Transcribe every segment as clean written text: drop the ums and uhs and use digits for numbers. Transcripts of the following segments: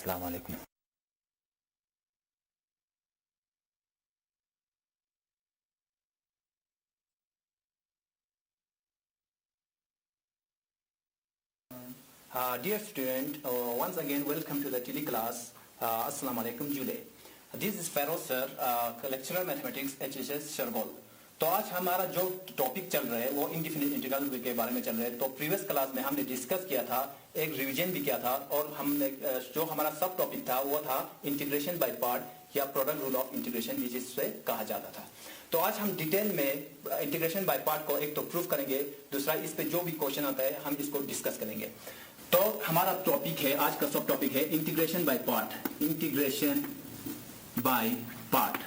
अस्सलाम वालेकुम। Dear student, once again welcome to the tele class. Assalamu alaikum Julie. This is Feroz sir, lecturer mathematics HSS Shergol. तो आज हमारा जो topic चल रहा है वो इंडिफिनिट इंटीग्रल के बारे में चल रहा है। तो प्रीवियस क्लास में हमने डिस्कस किया था, एक रिवीजन भी किया था, और हमने जो हमारा सब टॉपिक था वो था इंटीग्रेशन बाय पार्ट या प्रोडक्ट रूल ऑफ इंटीग्रेशन जिससे कहा जाता था। तो आज हम डिटेल में इंटीग्रेशन बाय पार्ट को एक तो प्रूफ करेंगे, दूसरा इस पे जो भी क्वेश्चन आता है हम इसको डिस्कस करेंगे। तो हमारा टॉपिक है, आज का सब टॉपिक है integration by part, integration by part.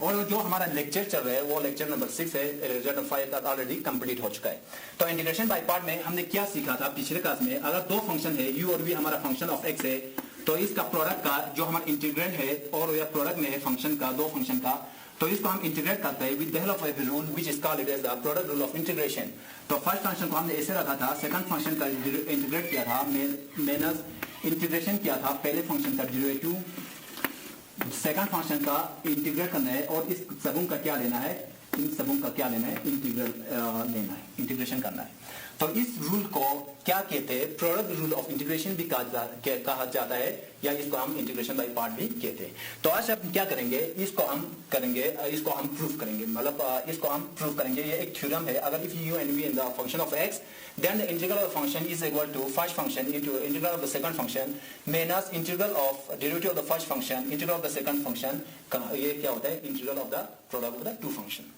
और जो हमारा लेक्चर चल रहा है वो लेक्चर नंबर 6 है, लेक्चर नंबर 5 ऑलरेडी कंप्लीट हो चुका है। तो इंटीग्रेशन बाय पार्ट में हमने क्या सीखा था पिछले क्लास में, अगर दो फंक्शन है u और v हमारा फंक्शन ऑफ x है, तो इसका प्रोडक्ट का जो हमारा इंटीग्रेंड है और यह प्रोडक्ट में है फंक्शन का, दो फंक्शन का, तो इसको हम इंटीग्रेट करते हैं with the help of rule which is called as the product rule of integration. तो फर्स्ट फंक्शन को हमने ऐसे रखा था, सेकंड फंक्शन का इंटीग्रेट किया था, माइनस इंटीग्रेशन किया था पहले फंक्शन का डेरिवेटिव, सेकंड फंक्शन का इंटीग्रेट करना है, और इस सबून का क्या लेना है, इन सबून का क्या लेना है, इंटीग्रल लेना है, इंटीग्रेशन करना है। तो इस रूल को क्या कहते हैं, प्रोडक्ट रूल ऑफ इंटीग्रेशन भी कहा जाता है, या इसको हम इंटीग्रेशन बाय पार्ट भी कहते हैं। तो आज हम क्या करेंगे, इसको हम प्रूफ करेंगे, मतलब इसको हम प्रूफ करेंगे। ये एक थ्योरम है, अगर if u and v in the function of x then the integral of the function is equal to first function into integral of the second function minus integral of derivative of the first function integral of the second function का ये क्या होता है, integral of the product of the two function।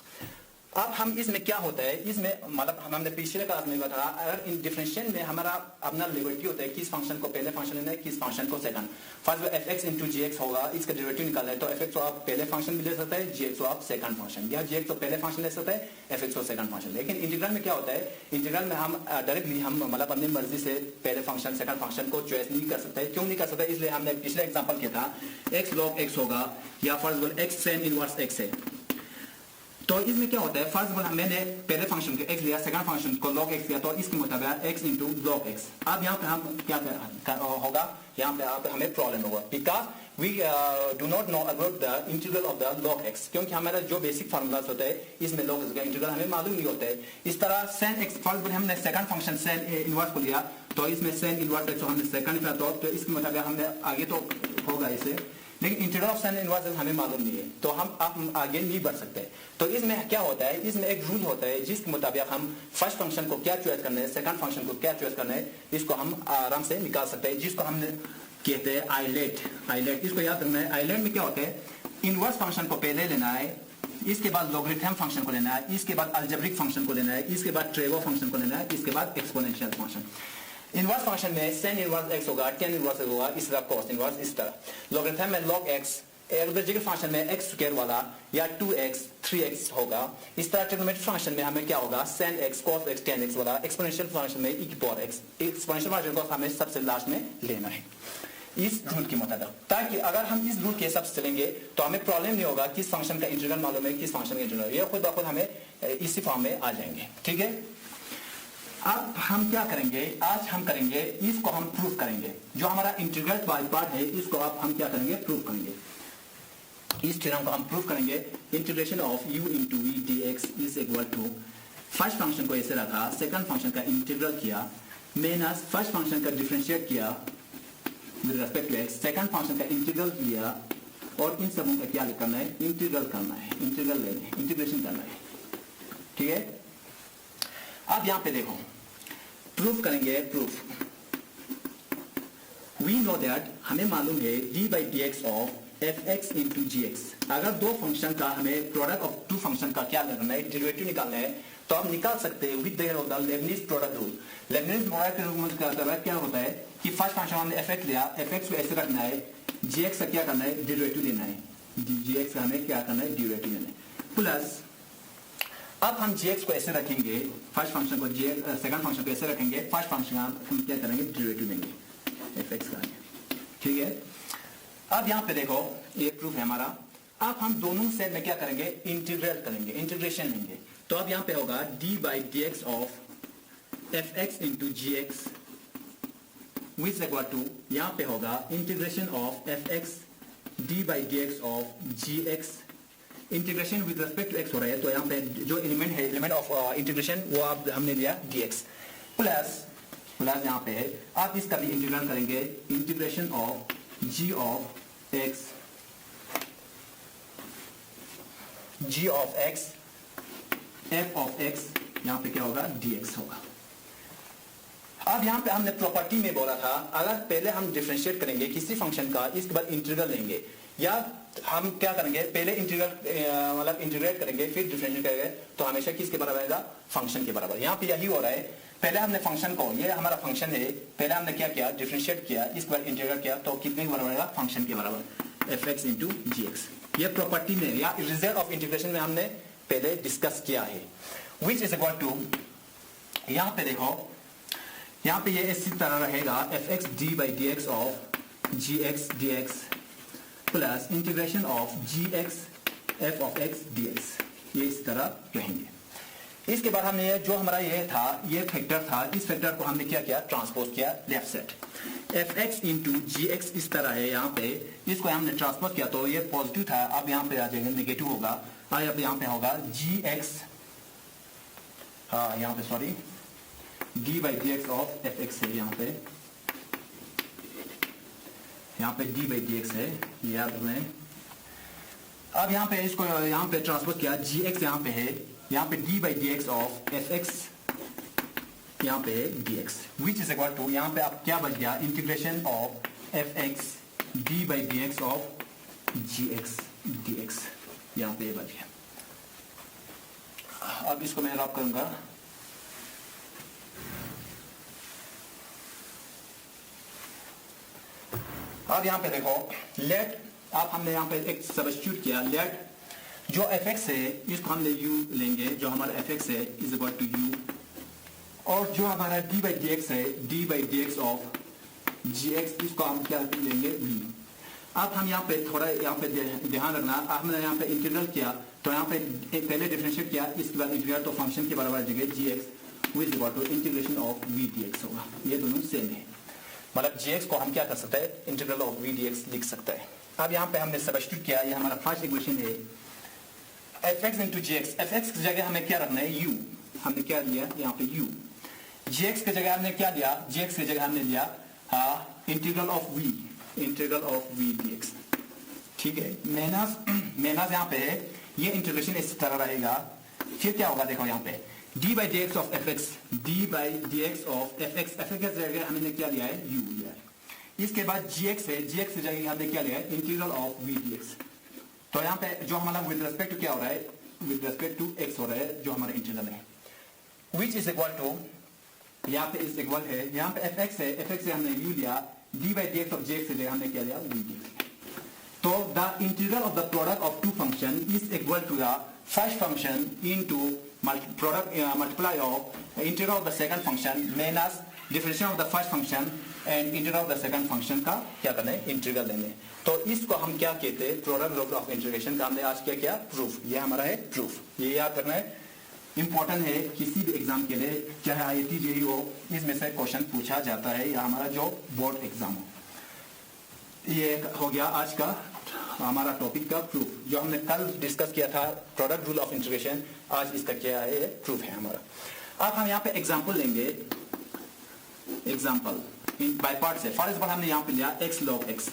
अब हम इसमें क्या होता है, इसमें मतलब हमने पिछले क्लास में बताया, अगर इन डिफरेंशियल में हमारा अपना लिबर्टी होता है किस फंक्शन को पहले फंक्शन लेना है, किस फंक्शन को second. First fx into gx होगा, इसका डेरिवेटिव निकालना है, तो fx को आप पहले फंक्शन भी ले सकते हैं, gx को आप सेकंड फंक्शन, या gx को पहले फंक्शन ले सकते हैं, fx को सेकंड फंक्शन। लेकिन इंटीग्रल में क्या होता है, इंटीग्रल में हम डायरेक्टली हम मतलब अपनी मर्जी से पहले फंक्शन सेकंड फंक्शन को चॉइस नहीं कर सकते। क्यों नहीं कर सकते, इसलिए हमने पिछले एग्जाम्पल किया था, x log x होगा, या first x tan inverse x है। तो इसमें क्या होता है, फर्स्ट ऑफ ऑल मैंने पहले फंक्शन को x लिया, सेकंड फंक्शन को log x लिया, तो इसके मुताबिक x इंटू log x। अब यहाँ पे हम क्या होगा, यहाँ पे हमें प्रॉब्लम होगा, because we do not know about the integral of the log x, क्योंकि हमारा जो बेसिक फार्मूलाज होता है इसमें log x का इंटीग्रल हमें मालूम नहीं होता है। इस तरह sin x, फर्स्ट हमने सेकंड फंक्शन sin इनवर्स को लिया, तो इसमें sin इनवर्स x हमने सेकंड लिया, तो इसके मुताबिक हमने आगे तो होगा इसे, लेकिन इंटीग्रल ऑफ sin इनवर्स हमें मालूम नहीं है, तो हम आगे नहीं बढ़ सकते। तो इसमें क्या होता है, इसमें एक रूल होता है जिसके मुताबिक हम फर्स्ट फंक्शन को क्या चॉइस करना है, सेकंड फंक्शन को क्या चॉइस करना है, इसको हम आराम से निकाल सकते हैं, जिसको हमने कहते हैं आइलेट। इसको याद रखना है। आइलेट में क्या होता है, इनवर्स फंक्शन को पहले लेना है, इसके बाद लॉगरिथम फंक्शन को लेना है, इसके बाद अलजेब्रिक फंक्शन को लेना है, इसके बाद ट्रेगो फंक्शन को लेना है, इसके बाद एक्सपोनेंशियल फंक्शन। इनवर्स फंक्शन में sin इनवर्स x होगा, tan इनवर्स होगा, इस तरह cos इनवर्स इस तरह। लॉगरिथम में log x, अलजेब्रिक फंक्शन में x स्क्वायर वाला या 2x 3x होगा। इस तरह ट्रिग्नोमेट्रिक फंक्शन में हमें क्या होगा, sin x cos x tan x वाला। एक्सपोनेंशियल फंक्शन में e power x, exponential function को हमें सबसे लास्ट में लेना है इस रूल के मुताबिक, ताकि अगर हम इस रूल के हिसाब से चलेंगे तो हमें प्रॉब्लम नहीं होगा किस फंक्शन का इंटीग्रल मालूम है, किस फंक्शन का इंटीग्रल, ये खुद ब खुद हमें इसी फॉर्म में आ जाएंगे। ठीक है, अब हम क्या करेंगे, आज हम करेंगे इसको हम प्रूफ करेंगे, जो हमारा इंटीग्रल बाय पार्ट है इसको अब हम क्या करेंगे, प्रूफ करेंगे। इस थ्योरम को हम प्रूफ करेंगे, integration of u into v d x is equal to, first function को ऐसे रखा, सेकंड फंक्शन का इंटीग्रल किया, माइनस फर्स्ट फंक्शन का डिफरेंशिएट किया with respect to x, second function का इंटीग्रल लिया, और इन सबों का क्या करना है, इंटीग्रल करना है, इंटीग्रल लेना है, इंटीग्रेशन करना है। ठीक है, अब यहां पे देखो, प्रूफ करेंगे, प्रूफ। वी नो दैट, हमें मालूम है d by d x of f x into g x. अगर दो फंक्शन का हमें प्रोडक्ट ऑफ टू फंक्शन का क्या करना है, डेरिवेटिव निकालना है, तो आप निकाल सकते हैं with the help of the Lebanese product rule. Lebanese product rule क्या होता है कि फर्स्ट फंक्शन हमने एफ एक्स लिया, एफ एक्स को ऐसे रखना है, जी एक्स का क्या करना है, डेरिवेटिव लेना है, जी एक्स का हमें क्या करना है, डेरिवेटिव लेना है, प्लस अब हम gx को ऐसे रखेंगे, फर्स्ट फंक्शन को सेकंड फंक्शन को ऐसे रखेंगे, फर्स्ट फंक्शन हम क्या करेंगे, डेरिवेटिव लेंगे fx का। ठीक है, अब यहाँ पे देखो ये प्रूफ है हमारा। अब हम दोनों से में क्या करेंगे, इंटीग्रेट करेंगे, इंटीग्रेशन लेंगे। तो अब यहाँ पे होगा d by d x of f x into g x which equal to यहाँ पे होगा integration of f x d by d x of g x. Integration with respect to x हो रहा है, तो यहाँ पे जो एलिमेंट है, एलिमेंट ऑफ इंटीग्रेशन, वो आप हमने लिया डी एक्स प्लस यहाँ पे है, आप इसका भी इंटीग्रल करेंगे, integration of g of x f of x, यहाँ पे क्या होगा dx होगा। अब यहाँ पे हमने प्रॉपर्टी में बोला था, अगर पहले हम डिफरेंशिएट करेंगे किसी फंक्शन का, इसके बाद इंटीग्रल लेंगे, या हम क्या करेंगे, पहले इंटीग्रल मतलब इंटीग्रेट करेंगे फिर डिफरेंशिएट करेंगे, तो हमेशा किसके बराबर आएगा, फंक्शन के बराबर। यहाँ पे यही हो रहा है, पहले हमने फंक्शन को, ये हमारा फंक्शन है, पहले हमने क्या किया, डिफरेंशिएट किया, इसके बाद इंटीग्रेट किया, तो कितने के बराबर आएगा, फंक्शन के बराबर, F x into g x. ये प्रॉपर्टी में या रिजल्ट ऑफ इंटीग्रेशन में हमने पहले डिस्कस किया है। विच इज इक्वल टू, यहाँ पे देखो, यहाँ पे ये इसी तरह रहेगा, f x d by d x of g x d x plus integration of g x f of x d x, ये इस तरह रहेंगे। इसके बाद हमने ये जो हमारा ये था, ये फैक्टर था, इस फैक्टर को हमने क्या किया, ट्रांसपोज किया left side, f x into g x इस तरह है, यहाँ पे इसको हमने ट्रांसपोज किया तो ये पॉजिटिव था, अब यहाँ पे आ जाएगा नेगेटिव होगा, अब यहाँ पे होगा जी एक्स, हाँ यहाँ पे sorry, D by d x of f x है, यहाँ पे डी बाई डी एक्स है, याद रखें। अब यहाँ पे इसको यहाँ पे ट्रांसफर किया, जी एक्स यहाँ पे है, यहाँ पे d by d x of f x, यहाँ पे d x, which is equal to, यहाँ पे आप क्या बच गया, integration of f x d by d x of g x d x, यहाँ पे बच गया। अब इसको मैं रब करूंगा, अब यहाँ पे देखो, लेट आप हमने यहाँ पे एक सब्स्टिट्यूट किया, लेट जो एफ एक्स है इसको हमने u लेंगे, जो हमारा एफ एक्स है इज इक्वल टू u, और जो हमारा डी बाई डी एक्स है, d by d x of g x, इसको हम क्या लेंगे v। अब हम यहाँ पे थोड़ा यहाँ पे ध्यान रखना, हमने यहाँ पे इंटीग्रल किया तो यहाँ पे पहले डिफरेंशिएट किया, इसके बाद इंटीग्रल, तो फंक्शन के बराबर जगह g x which equal to integration of v d x होगा। ये दोनों सेम है, मतलब जी एक्स को हम क्या कर सकते हैं, integral of v d x लिख सकते हैं। अब यहाँ पे हमने सब्स्टिट्यूट किया, ये हमारा फर्स्ट इक्वेशन है, f x into g x, F x की जगह हमें क्या रखना है, u, हमने क्या लिया यहाँ पे u, जी एक्स की जगह हमने क्या लिया, जी एक्स की जगह हमने लिया integral of v d x, ठीक है, माइनस यहाँ पे है, ये इंटीग्रेशन इस तरह रहेगा, फिर क्या होगा देखो यहाँ पे d by d x of f x, d by d x of f x, F x की जगह हमने क्या लिया है, u लिया है। इसके बाद जी एक्स है, जी एक्स की जगह हमने क्या लिया है, integral of v d x, तो यहाँ पे जो हमारा विद रेस्पेक्ट टू क्या हो रहा है, विद रेस्पेक्ट टू एक्स हो रहा है, जो हमारा इंटीग्रल है, विच इज इक्वल टू, यहाँ पे इज इक्वल है, यहाँ पे एफ एक्स है, एफ एक्स से हमने u लिया, d by d x of g x से हमने क्या लिया, वी डी एक्स। तो the integral of the product of two function is equal to the first function into product multiply of integral of the second function minus differentiation of the first function and integral of the second function का क्या करना है, integral लेने। तो इसको हम क्या कहते हैं, प्रोडक्ट ऑफ इंटीग्रेशन का हमने आज क्या किया, प्रूफ, ये हमारा है प्रूफ, ये याद रखना है, इंपॉर्टेंट है किसी भी एग्जाम के लिए, चाहे आईआईटी जेईई हो, इसमें से क्वेश्चन पूछा जाता है, या हमारा जो बोर्ड एग्जाम हो। ये हो गया आज का हमारा टॉपिक का प्रूफ, जो हमने कल डिस्कस किया था प्रोडक्ट रूल ऑफ इंटीग्रेशन, आज इसका क्या है, प्रूफ है हमारा। अब हम यहाँ पे एग्जांपल लेंगे, एग्जांपल बाय पार्ट से। फॉर एग्जांपल हमने यहाँ पे लिया x log x,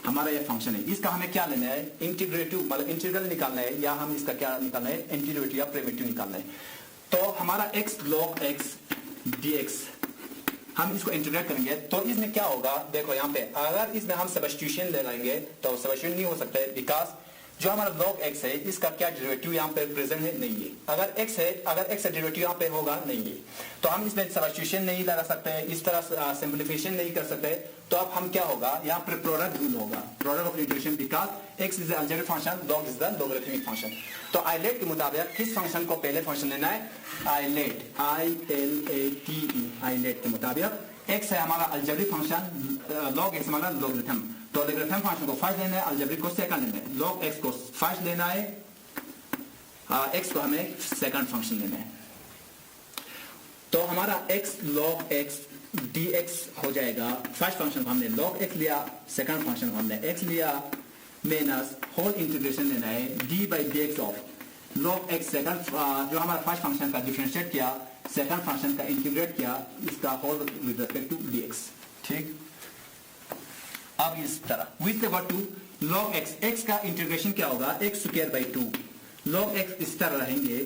हमारा ये फंक्शन है, इसका हमें क्या लेना है, इंटीग्रेटिव मतलब इंटीग्रल निकालना है, या हम इसका क्या निकालना है, एंटीडेरिवेटिव या प्रिमिटिव निकालना है। तो हमारा x log x dx, हम इसको इंटीग्रेट करेंगे तो इसमें क्या होगा, देखो यहाँ पे अगर इसमें हम सब्स्टिट्यूशन ले लेंगे तो सब्स्टिट्यूशन नहीं हो सकता है, बिकॉज जो हमारा log x है इसका क्या डेरिवेटिव यहाँ पे प्रेजेंट है, नहीं है। अगर x है, अगर x डेरिवेटिव यहाँ पे होगा नहीं है, तो हम इसमें सब्स्टिट्यूशन नहीं लगा सकते हैं, इस तरह सिंप्लीफिकेशन नहीं कर सकते। तो अब हम क्या होगा, यहाँ पे प्रोडक्ट रूल होगा, product of integration, because x is algebraic function, log is the logarithmic function. तो आइलेट के मुताबिक किस फंक्शन को पहले फंक्शन लेना है, आइलेट, I-L-A-T-E, आइलेट के मुताबिक x है हमारा अलजेब्रिक फंक्शन, log x हमारा लॉगरिथम, तो लॉगरिथम फंक्शन को फर्स्ट लेना है, अलजेब्रिक को सेकंड लेना है, log x को फर्स्ट लेना है, x को हमें सेकंड फंक्शन लेना है। तो हमारा x log x dx हो जाएगा, फर्स्ट फंक्शन को हमने log x लिया, सेकंड फंक्शन को हमने x लिया, माइनस होल इंटीग्रेशन लेना है d by dx of log x second जो हमारा फर्स्ट फंक्शन का डिफरेंशिएट किया, सेकंड फंक्शन का इंटीग्रेट किया, इसका whole with respect to dx। ठीक, अब इस तरह with regard to log x, x का इंटीग्रेशन क्या होगा, x square by 2, log x इस तरह रहेंगे,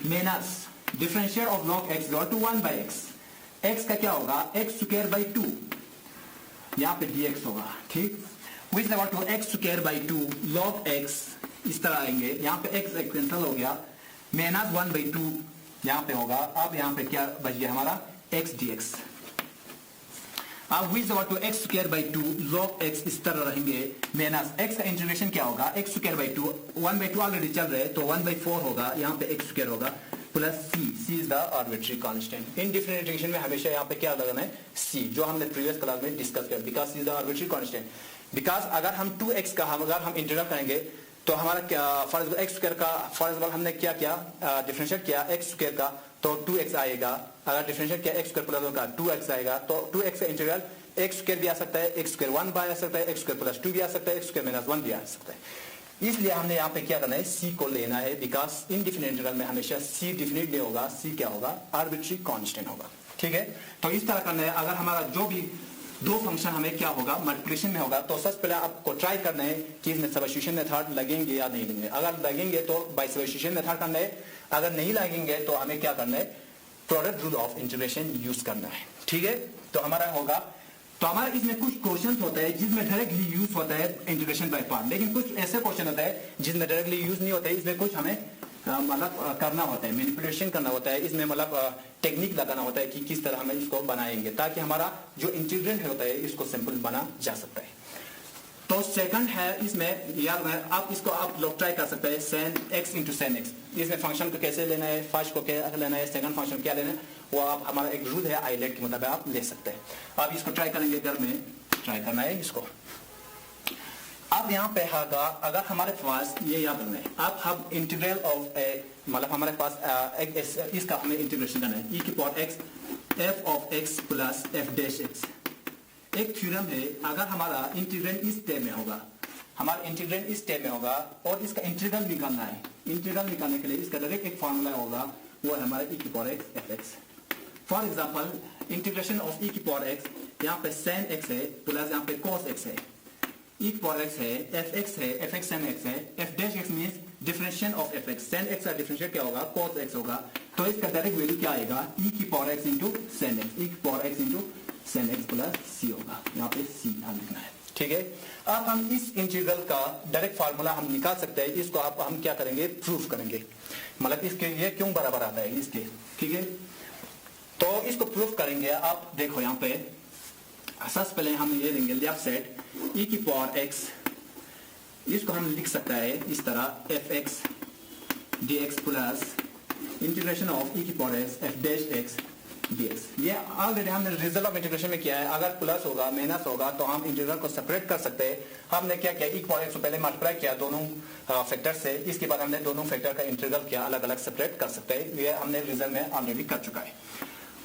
minus differentiate of log x equal to 1 by x, x का क्या होगा, x स्क्वायर बाई 2, यहाँ पे dx होगा। ठीक, with regard to x square by 2 log x इस तरह आएंगे, यहाँ पे x कैंसिल हो गया, माइनस 1 बाई 2 यहाँ पे होगा, अब यहाँ पे क्या बच गया हमारा x dx। अब with regard to x square by 2 log x इस तरह रहेंगे, माइनस x का इंटीग्रेशन क्या होगा, x square by 2, 1 by 2 already चल रहे तो 1 बाई 4 होगा, यहाँ पे x स्क्वायर होगा, plus c is the arbitrary constant. In different integration में हमेशा यहाँ पे क्या लगाना है, c, जो हमने प्रीवियस क्लास में डिस्कस किया, because is the arbitrary constant. Because अगर हम 2x का अगर हम इंटीग्रल करेंगे तो हमारा क्या, फॉर एग्जाम्पल x स्क्वायर का, फॉर एग्जाम्पल हमने क्या किया, डिफरेंशिएट किया x स्क्वायर का तो 2x आएगा, अगर डिफरेंशिएट किया x स्क्वायर प्लस का 2x आएगा, तो 2x का इंटीग्रल x स्क्वायर भी आ सकता है, x स्क्वायर 1 भी आ सकता है, x स्क्वायर प्लस 2 भी आ सकता है, x स्क्वायर माइनस 1 भी आ सकता है। इसलिए हमने यहाँ पे क्या करना है, c को लेना है, बिकॉज इनडिफिनिट इंटीग्रल में हमेशा c डिफिनिट नहीं होगा, c क्या होगा, आर्बिट्री कांस्टेंट होगा। ठीक है, तो इस तरह करना है। अगर हमारा जो भी दो फंक्शन हमें क्या होगा, मल्टीप्लिकेशन में होगा, तो सबसे पहले आपको ट्राई करना है कि इसमें सब्स्टिट्यूशन मेथड लगेंगे या नहीं लगेंगे। अगर लगेंगे तो बाय सब्स्टिट्यूशन मेथड करना है, अगर नहीं लगेंगे तो हमें क्या करना है, product rule of integration use करना है। ठीक है, तो हमारा होगा, तो हमारा इसमें कुछ क्वेश्चन होता है जिसमें डायरेक्टली यूज होता है इंटीग्रेशन बाय पार्ट, लेकिन कुछ ऐसे क्वेश्चन होता है जिसमें डायरेक्टली यूज नहीं होता है, इसमें कुछ हमें मतलब करना होता है, मैनिपुलेशन करना होता है, इसमें मतलब टेक्निक लगाना होता है कि किस तरह हमें इसको बनाएंगे ताकि हमारा जो इंटीग्रेंट होता है इसको सिंपल बना जा सकता है। तो सेकंड है इसमें यार, आप इसको आप लोग ट्राई कर सकते हैं, Sen x into Sen x, इसमें फंक्शन को कैसे लेना है, फर्स्ट को क्या लेना है, सेकंड फंक्शन क्या लेना है, वो आप हमारा एक रूल है आईलेट के मुताबिक आप ले सकते हैं। आप इसको ट्राई करेंगे, घर में ट्राई करना है इसको। अब यहाँ पे होगा, अगर हमारे पास ये याद रखना है, अब हम इंटीग्रल ऑफ मतलब हमारे पास इसका हमें इंटीग्रेशन करना है, e की power x f of x plus f dash x। एक थ्योरम है, अगर हमारा इंटीग्रेंड इस टर्म में होगा, हमारा इंटीग्रेंड इस टर्म में होगा और इसका इंटीग्रल निकालना है, इंटीग्रल निकालने के लिए इसका डायरेक्ट एक फार्मूला होगा, वो है हमारा e की power x f x। For example integration of e की पावर x, यहाँ पे sin x है प्लस यहाँ पे cos x है, e की पावर x है, fx है, fx sin x है, f dash x means differentiation of fx, sin x का डिफरेंशिएट क्या होगा, cos x होगा, तो इसका डायरेक्ट वैल्यू क्या आएगा, e की power x into sin x, e की power x into sin x plus c होगा, यहाँ पे c हम लिखना है। ठीक है, अब हम इस इंटीग्रल का डायरेक्ट फार्मूला हम निकाल सकते हैं, इसको आप हम क्या करेंगे, प्रूफ करेंगे, मतलब इसके ये क्यों बराबर आता है इसके। ठीक है, तो इसको प्रूफ करेंगे। आप देखो यहाँ पे सबसे पहले हम ये लेंगे लेफ्ट साइड e की पावर x, इसको हम लिख सकता है इस तरह fx dx plus integration of e की power x f dash x dx। ये ऑलरेडी हमने रिजल्ट ऑफ इंटीग्रेशन में किया है, अगर प्लस होगा माइनस होगा तो हम इंटीग्रल को सेपरेट कर सकते हैं। हमने क्या किया, e की पावर x को पहले मल्टीप्लाई किया दोनों फैक्टर से, इसके बाद हमने दोनों फैक्टर का इंटीग्रल किया, अलग अलग सेपरेट कर सकते हैं, ये हमने रिजल्ट में ऑलरेडी कर चुका है।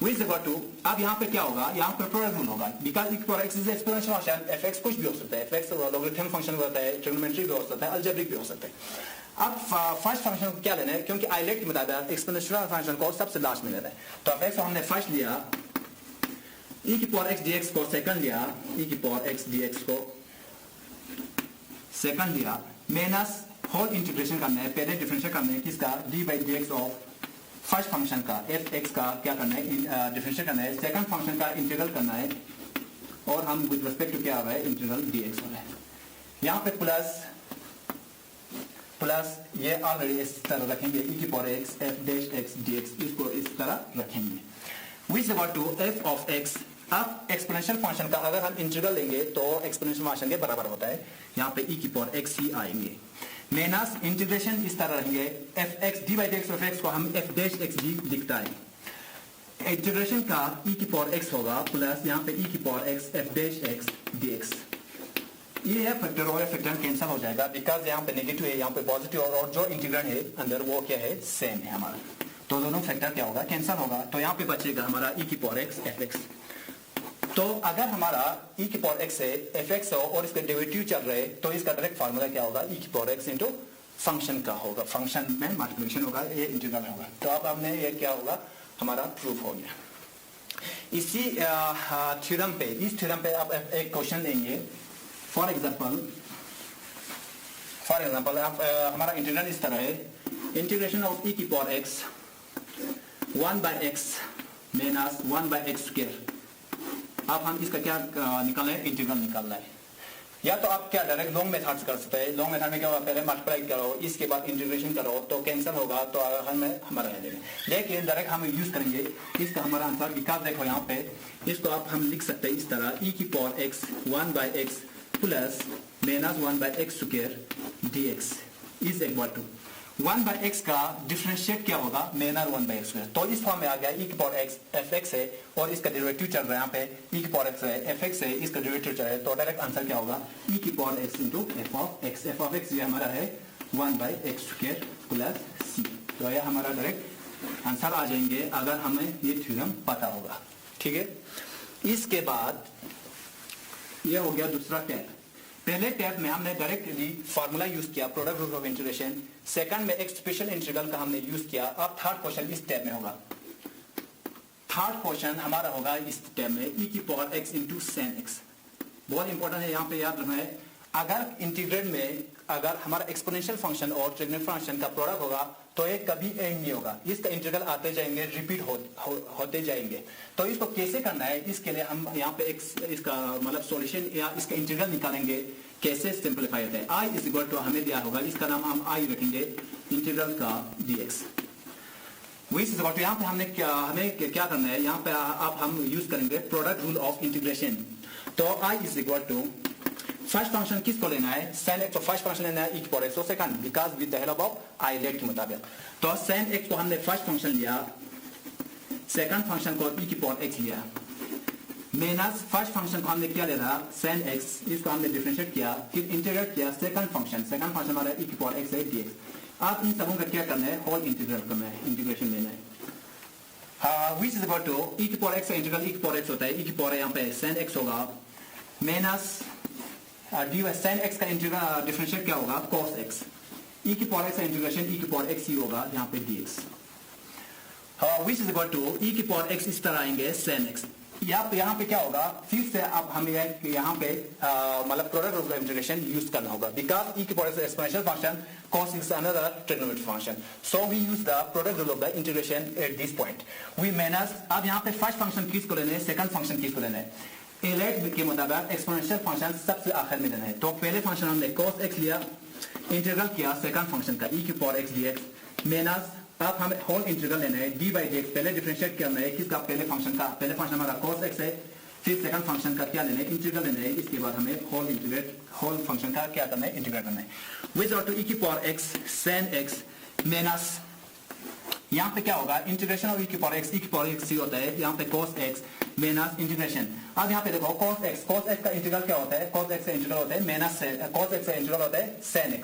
विच इक्वल टू, अब यहाँ पे क्या होगा, यहाँ पे प्रोडक्ट रूल होगा, बिकॉज e की power x is exponential function, fx कुछ भी हो सकता है, fx लॉगरिथम फंक्शन होता है, ट्रिग्नोमेट्री भी हो सकता है, अलजेब्रिक भी हो सकता है। अब फर्स्ट फंक्शन को क्या लेना है, क्योंकि आईलेट के मुताबिक एक्सपोनेंशियल फंक्शन को सबसे लास्ट में लेना है, तो fx को हमने फर्स्ट लिया, e की पावर x dx को सेकंड लिया, e की पावर x dx को सेकंड लिया, माइनस होल इंटीग्रेशन करना है, पहले डिफरेंशिएट करना है किसका, d by dx of first function का fx का क्या करना है, डिफरेंशिएट करना है, सेकंड फंक्शन का इंटीग्रल करना है, और हम विद रिस्पेक्ट टू क्या आ रहा है, इंटीग्रल dx हो रहा है। यहाँ पे प्लस प्लस ये ऑलरेडी इस तरह रखेंगे, e की power x f dash x dx, इसको इस तरह रखेंगे। Which equal to f of x, अब एक्सपोनेंशियल फंक्शन का अगर हम इंटीग्रल लेंगे तो एक्सपोनेंशियल फंक्शन के बराबर होता है, यहाँ पे e की पावर x ही आएंगे, माइनस इंटीग्रेशन इस तरह रहेंगे, fx d by dx of x को हम f डैश x d लिखता है, इंटीग्रेशन का e की पावर x होगा प्लस यहाँ पे e की power x f dash x dx। ये है फैक्टर और फैक्टर कैंसिल हो जाएगा, बिकॉज यहाँ पे नेगेटिव है, यहाँ पे पॉजिटिव, और जो इंटीग्रेंड है अंदर वो क्या है, सेम है हमारा, तो दोनों फैक्टर क्या होगा, कैंसिल होगा। तो यहाँ पे बचेगा हमारा e की पावर x एफ एक्स। तो अगर हमारा e की पावर x है एफ एक्स हो और इसके डेरिवेटिव चल रहे तो इसका डायरेक्ट फार्मूला क्या होगा, e की पावर x इंटू फंक्शन का होगा, फंक्शन में मल्टीप्लिकेशन होगा, ये इंटीग्रल में होगा। तो अब हमने ये क्या होगा, हमारा प्रूफ हो गया। इसी थ्योरम पे, इस थ्योरम पे आप एक क्वेश्चन लेंगे। फॉर एग्जांपल आप हमारा इंटीग्रल इस तरह है, इंटीग्रेशन ऑफ e की power x 1/x minus 1/x square. अब हम इसका क्या निकालना है, इंटीग्रल निकालना है। या तो आप क्या डायरेक्ट लॉन्ग मेथड से कर सकते हैं। लॉन्ग मेथड में क्या होगा, पहले मल्टीप्लाई करो, इसके बाद इंटीग्रेशन करो तो कैंसिल होगा, तो हमें हमारा है। लेकिन डायरेक्ट हम यूज करेंगे इसका हमारा आंसर, बिकॉज देखो यहाँ पे इसको आप हम लिख सकते हैं इस तरह, e की power x 1/x plus minus 1/x square dx is equal to 1/x का डिफरेंशिएट क्या होगा, माइनस 1/x स्क्वायर। तो इस फॉर्म में आ गया e की पावर x एफ एक्स है और इसका डेरिवेटिव चल रहा है यहाँ पे, e की पावर x है एफ एक्स है, इसका डेरिवेटिव चल रहा है। तो डायरेक्ट आंसर क्या होगा, e की power x into F of x ये हमारा है 1/x स्क्वायर प्लस c। तो यह हमारा डायरेक्ट आंसर आ जाएंगे अगर हमें ये थ्योरम पता होगा। ठीक है, इसके बाद ये हो गया दूसरा टैप। पहले टैप में हमने डायरेक्टली फार्मूला यूज किया, product rule of integration. Second में एक स्पेशल इंटीग्रल का हमने यूज किया। अब थर्ड क्वेश्चन इस टैप में होगा। थर्ड क्वेश्चन हमारा होगा इस टैप में e की power x into Sen x. बहुत इंपॉर्टेंट है, यहाँ पे याद रखना है। अगर इंटीग्रेट में अगर हमारा एक्सपोनेंशियल फंक्शन और ट्रिग्नोमेट्रिक फंक्शन का प्रोडक्ट होगा तो ये कभी एंड नहीं होगा, इसका इंटीग्रल आते जाएंगे, रिपीट होते जाएंगे। तो इसको कैसे करना है, इसके लिए हम यहाँ पे इसका मतलब सॉल्यूशन या इसका इंटीग्रल निकालेंगे। कैसे सिंपलीफाई होता है, i इज इक्वल टू हमें दिया होगा, इसका नाम हम i रखेंगे, इंटीग्रल का dx which is equal to, यहाँ पे हमें क्या करना है, यहाँ पे आप हम यूज करेंगे प्रोडक्ट रूल ऑफ इंटीग्रेशन। तो i is equal to first function किसको लेना है, sin x। तो फर्स्ट फंक्शन लेना है e की पावर x, तो second because with the help of i late के मुताबिक। तो sin x को हमने फर्स्ट फंक्शन लिया, सेकंड फंक्शन को e की पावर x लिया, माइनस फर्स्ट फंक्शन को हमने क्या ले रहा sin x, इसको हमने डिफरेंशिएट किया, फिर इंटीग्रेट किया सेकंड फंक्शन हमारा e की पावर x है dx। आप इन सबों का क्या करना है, होल इंटीग्रल करना है, इंटीग्रेशन लेना है। Which is equal to e की पावर x का इंटीग्रल e की पावर x होता है, e की पावर यहाँ पे sin x होगा माइनस dy sin x का इंटीग्रल डिफरेंशिएट क्या होगा, cos x। e की पावर x का इंटीग्रेशन e की पावर x ही होगा यहाँ पे dx। Which is equal to e की पावर x इस तरह आएंगे sin x। यहाँ पे क्या होगा, फिर से अब हमें यहाँ पे मतलब product rule of integration use करना होगा, बिकॉज e की power x exponential function, cos is another trigonometric function, so we use the product rule of the integration at this point. we minus, अब यहाँ पे फर्स्ट फंक्शन किसको लेना है, second function किसको लेना है, एलेट के मुताबिक एक्सपोनेंशियल फंक्शन सबसे आखिर में लेना है। तो पहले फंक्शन हमने cos x लिया, इंटीग्रल किया सेकंड फंक्शन का e की पावर x dx माइनस, अब हमें होल इंटीग्रल लेना है dy dx। पहले डिफरेंशिएट करना है किसका, पहले फंक्शन हमारा cos x है, फिर सेकंड फंक्शन का क्या लेना है, इंटीग्रल लेना है, इसके बाद हमें होल फंक्शन का क्या करना है, इंटीग्रेट करना है। विच टू e की power x sin x minus, यहाँ पे क्या होगा, इंटीग्रेशन ऑफ e की पावर x ही होता है, यहाँ पे cos x माइनस इंटीग्रेशन। अब यहाँ पे देखो cos x का इंटीग्रल क्या होता है, cos x का इंटीग्रल होता है माइनस, cos x का इंटीग्रल होता है sin x,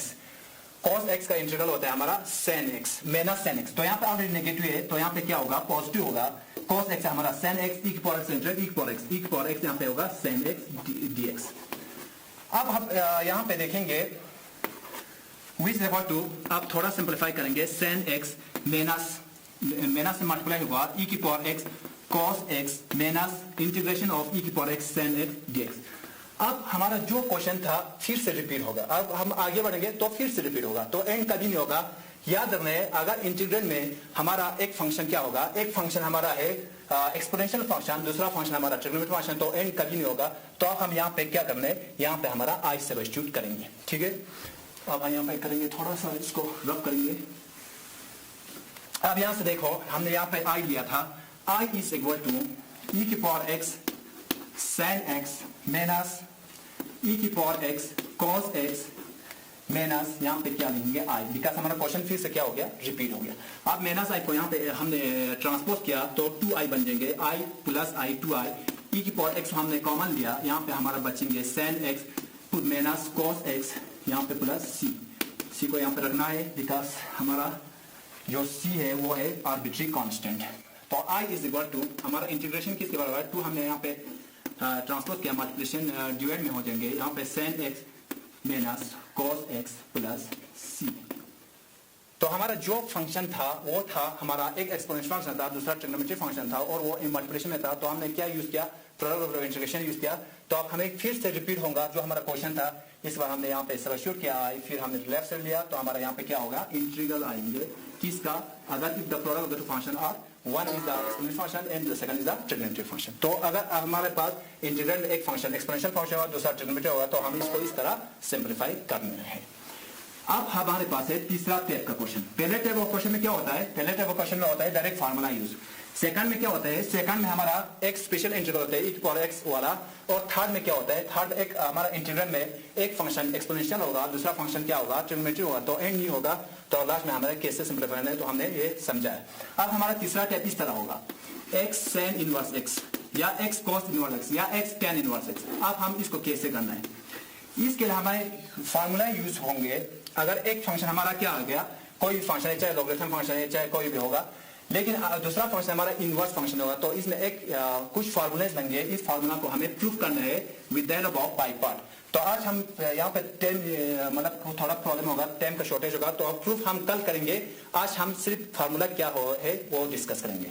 cos x का इंटीग्रल होता है हमारा sin x minus sin x। तो यहाँ पे ऑलरेडी नेगेटिव है, तो यहाँ पे क्या होगा, पॉजिटिव होगा। cos x हमारा sin x, e की पावर x इंटीग्रल e की पावर x यहाँ पे होगा sin x dx। अब हम यहाँ पे देखेंगे विच इज इक्वल टू, आप थोड़ा सिंपलीफाई करेंगे, sin x माइनस से मल्टीप्लाई होगा e की power x cos x minus integration of e की power x sin x dx। अब हमारा जो क्वेश्चन था फिर से रिपीट होगा, अब हम आगे बढ़ेंगे तो फिर से रिपीट होगा, तो एंड कभी नहीं होगा। याद रखना है, अगर इंटीग्रल में हमारा एक फंक्शन क्या होगा, एक फंक्शन हमारा है एक्सपोनेंशियल फंक्शन, दूसरा फंक्शन हमारा ट्रिग्नोमेट्रिक फंक्शन, तो एंड कभी नहीं होगा। तो अब हम यहाँ पे क्या करना है, यहाँ पे हमारा आई सब्स्टिट्यूट करेंगे। ठीक है, अब यहाँ पे करेंगे, थोड़ा सा इसको रब करेंगे। अब यहाँ से देखो हमने यहाँ पे आई लिया था, I is equal to e की power x sin x minus e की power x cos x minus यहाँ पे क्या लिखेंगे आई, बिकॉज हमारा क्वेश्चन फिर से क्या हो गया, रिपीट हो गया। अब माइनस आई को यहाँ पे हमने ट्रांसपोज किया तो 2i बन जाएंगे, i plus i 2i, e की पावर x हमने कॉमन लिया, यहाँ पे हमारा बचेंगे sin x minus cos x, यहाँ पे प्लस c को यहाँ पे रखना है, बिकॉज हमारा जो c है वो है आर्बिट्री कांस्टेंट। तो i इज इक्वल टू हमारा इंटीग्रेशन किसके बराबर है, 2 हमने यहाँ पे ट्रांसपोज किया, मल्टीप्लिकेशन डिवाइड में हो जाएंगे, यहाँ पे sin x minus cos x plus c। तो हमारा जो फंक्शन था वो था हमारा एक एक्सपोनेंशियल फंक्शन था, दूसरा ट्रिग्नोमेट्रिक फंक्शन था और वो मल्टीप्लिकेशन में था। तो हमने क्या यूज किया, प्रोडक्ट ऑफ इंटीग्रेशन यूज किया। तो अब हमें फिर से रिपीट होगा जो हमारा क्वेश्चन था, इस बार हमने यहाँ पे सब्स्टिट्यूट किया आई, फिर हमने लेफ्ट साइड लिया, तो हमारा यहाँ पे क्या होगा, इंटीग्रल आएंगे किसका, अगर if the product of the two function are one is the exponential function and the second is the trigonometric function. तो अगर हमारे पास इंटीग्रल एक फंक्शन एक्सपोनेंशियल फंक्शन और दूसरा ट्रिग्नोमेट्रिक होगा तो हम इसको इस तरह सिंप्लीफाई करने हैं। अब हमारे पास है तीसरा टाइप का क्वेश्चन। पहले टाइप ऑफ क्वेश्चन में क्या होता है, पहले टाइप ऑफ क्वेश्चन में होता है डायरेक्ट फार्मूला यूज। सेकंड में क्या होता है, सेकंड में हमारा एक स्पेशल इंटीग्रल होता है e पावर x वाला, और थर्ड में क्या होता है, थर्ड एक हमारा इंटीग्रल में एक फंक्शन एक्सपोनेंशियल होगा, दूसरा फंक्शन क्या होगा, ट्रिग्नोमेट्रिक होगा, तो एंड नहीं होगा। तो लास्ट में हमारे कैसे सिंप्लीफाई करना है तो हमने ये समझा है। अब हमारा तीसरा टाइप इस तरह होगा, x sin इनवर्स x या x cos इनवर्स x या x tan इनवर्स x। अब हम इसको कैसे करना है, इसके लिए हमारे फार्मूला यूज होंगे। अगर एक फंक्शन हमारा क्या आ गया, कोई फंक्शन है, चाहे लॉगरिथम फंक्शन है, चाहे कोई भी होगा, लेकिन दूसरा फंक्शन हमारा इनवर्स फंक्शन होगा, तो इसमें एक कुछ फार्मूलेज बन गए। इस फार्मूला को हमें प्रूव करना है with the help of by part. तो आज हम यहाँ पे टाइम मतलब थोड़ा प्रॉब्लम होगा, टाइम का शॉर्टेज होगा, तो प्रूफ हम कल करेंगे। आज हम सिर्फ फार्मूला क्या हो है वो डिस्कस करेंगे।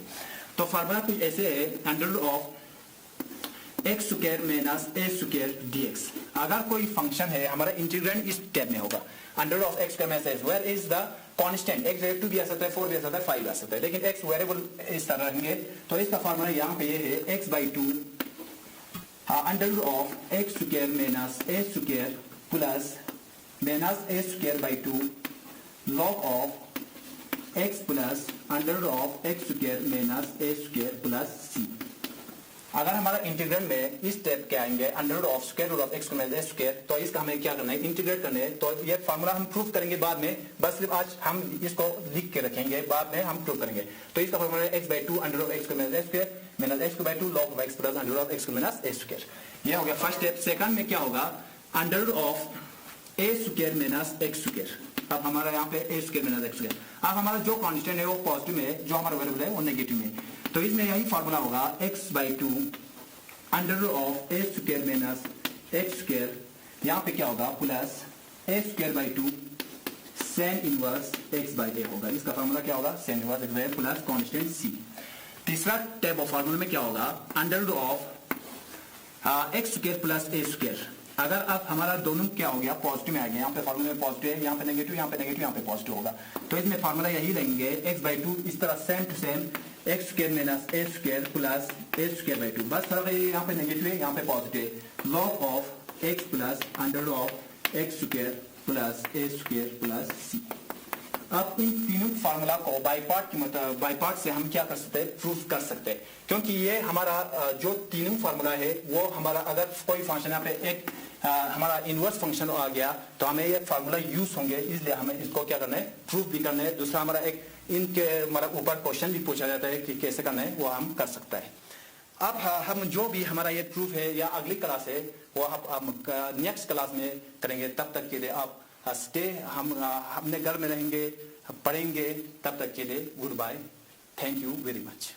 तो फार्मूला कुछ ऐसे है, under of x square minus A square dx। अगर कोई फंक्शन है हमारा इंटीग्रेंड इस टाइप में होगा, under of x square minus s, where is the constant, x 2 भी आ सकता है, 4 भी आ सकता है, 5 आ सकता है, लेकिन एक्स वेरिएबल इस तरह रहेंगे। तो इसका फार्मूला यहाँ पे ये है x/2 under of x square minus A square plus minus A square by 2 log of x plus under of x square minus A square plus c. अगर हमारा इंटीग्रल में इस स्टेप के आएंगे under of square root of x minus A square, तो इसका हमें क्या करना है, इंटीग्रेट करना है। तो ये फार्मूला हम प्रूव करेंगे बाद में, बस सिर्फ आज हम इसको लिख के रखेंगे, बाद में हम प्रूव करेंगे। तो इसका फार्मूला है x/2 under of x minus A square minus x/2 log of x plus under of x minus A square. ये हो गया फर्स्ट स्टेप। सेकंड में क्या होगा, under of a square minus x square. अब हमारा यहाँ पे ए स्क्वायर माइनस एक्स स्क्वायर। अब हमारा जो कांस्टेंट है वो पॉजिटिव में है, जो हमारा वेरिएबल है वो नेगेटिव में। तो इसमें यही फार्मूला होगा x/2 under of a square minus x square, यहाँ पे क्या होगा plus A square by 2 sine inverse x by a होगा। इसका फार्मूला क्या होगा, sine inverse x by plus constant c. तीसरा टाइप ऑफ फार्मूला में क्या होगा, under of x square plus A square. अगर अब हमारा दोनों क्या हो गया, पॉजिटिव में आ गया, यहाँ पे फार्मूला में पॉजिटिव है, यहाँ पे नेगेटिव, यहाँ पे नेगेटिव, यहाँ पे पॉजिटिव होगा। तो इसमें फार्मूला यही लेंगे x/2 इस तरह same to same x square minus A square plus A square by 2। बस फर्क है, यहाँ पे नेगेटिव है, यहाँ पे पॉजिटिव है। log of x plus under of x square plus A square plus c. अब इन तीनों फार्मूला को बाय पार्ट की मतलब बाय पार्ट से हम क्या कर सकते हैं, प्रूफ कर सकते हैं। क्योंकि ये हमारा जो तीनों फार्मूला है वो हमारा अगर कोई फंक्शन यहाँ पे एक हमारा इनवर्स फंक्शन आ गया तो हमें ये फार्मूला यूज होंगे, इसलिए हमें इसको क्या करना है, प्रूफ भी करना है। दूसरा हमारा एक इनके हमारा ऊपर क्वेश्चन भी पूछा जाता है कि कैसे करना है, वो हम कर सकता है। अब हम जो भी हमारा ये प्रूफ है या अगली क्लास है वो हम नेक्स्ट क्लास में करेंगे। तब तक के लिए आप स्टे, हम अपने घर में रहेंगे, पढ़ेंगे। तब तक के लिए goodbye, thank you very much.